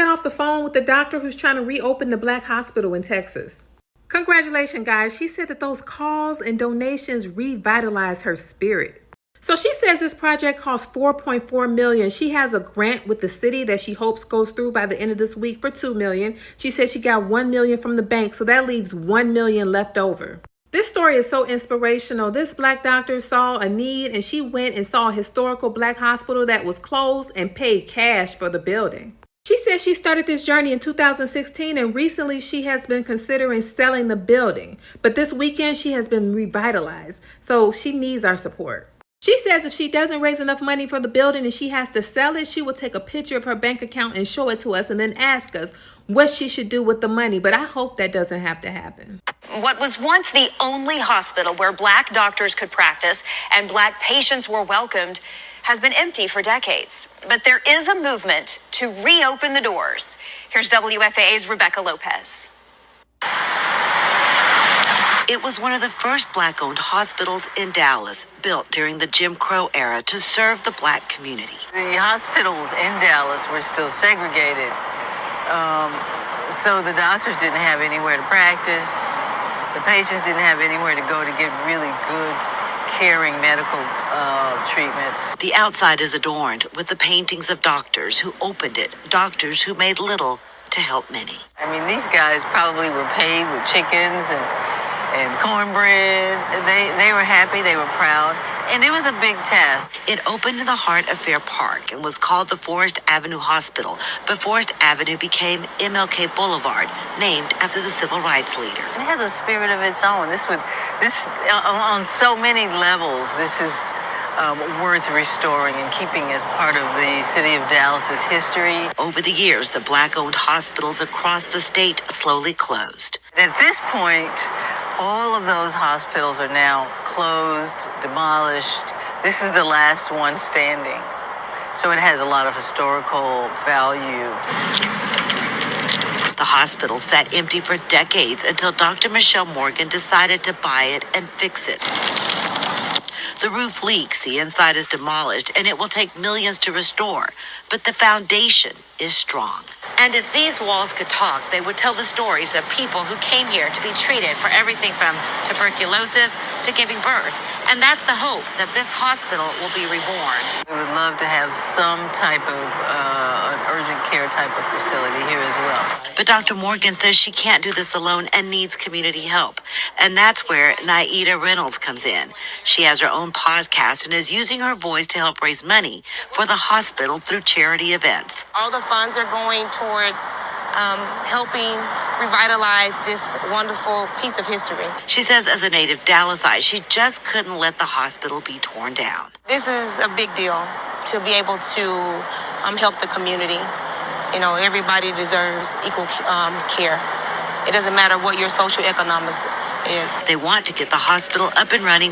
got off the phone with the doctor who's trying to reopen the Black hospital in Texas. Congratulations, guys. She said that those calls and donations revitalized her spirit. So she says this project costs $4.4 million. She has a grant with the city that she hopes goes through by the end of this week for $2 million. She said she got $1 million from the bank, so that leaves $1 million left over. This story is so inspirational. This Black doctor saw a need and she went and saw a historical Black hospital that was closed and paid cash for the building. She said she started this journey in 2016 and recently she has been considering selling the building. But this weekend she has been revitalized, so she needs our support. She says if she doesn't raise enough money for the building and she has to sell it, she will take a picture of her bank account and show it to us and then ask us what she should do with the money. But I hope that doesn't have to happen. What was once the only hospital where Black doctors could practice and Black patients were welcomed has been empty for decades. But there is a movement to reopen the doors. Here's WFAA's Rebecca Lopez. It was one of the first Black-owned hospitals in Dallas, built during the Jim Crow era to serve the Black community. The hospitals in Dallas were still segregated, so the doctors didn't have anywhere to practice. The patients didn't have anywhere to go to get really good, caring medical treatments. The outside is adorned with the paintings of doctors who opened it, doctors who made little to help many. I mean, these guys probably were paid with chickens and cornbread. They were happy, they were proud, and it was a big task. It opened in the heart of Fair Park and was called the Forest Avenue Hospital, but Forest Avenue became MLK Boulevard, named after the civil rights leader. It has a spirit of its own. This on so many levels, this is worth restoring and keeping as part of the city of Dallas's history. Over the years, the Black-owned hospitals across the state slowly closed. At this point, all of those hospitals are now closed, demolished. This is the last one standing. So it has a lot of historical value. The hospital sat empty for decades until Dr. Michelle Morgan decided to buy it and fix it. The roof leaks, the inside is demolished, and it will take millions to restore. But the foundation is strong. And if these walls could talk, they would tell the stories of people who came here to be treated for everything from tuberculosis to giving birth. And that's the hope, that this hospital will be reborn. We would love to have some type of an urgent care type of facility here as well. But Dr. Morgan says she can't do this alone and needs community help. And that's where Naida Reynolds comes in. She has her own podcast and is using her voice to help raise money for the hospital through charity events. All the funds are going towards helping revitalize this wonderful piece of history. She says as a native Dallasite, she just couldn't let the hospital be torn down. This is a big deal to be able to help the community. You know, everybody deserves equal care. It doesn't matter what your socioeconomics is. They want to get the hospital up and running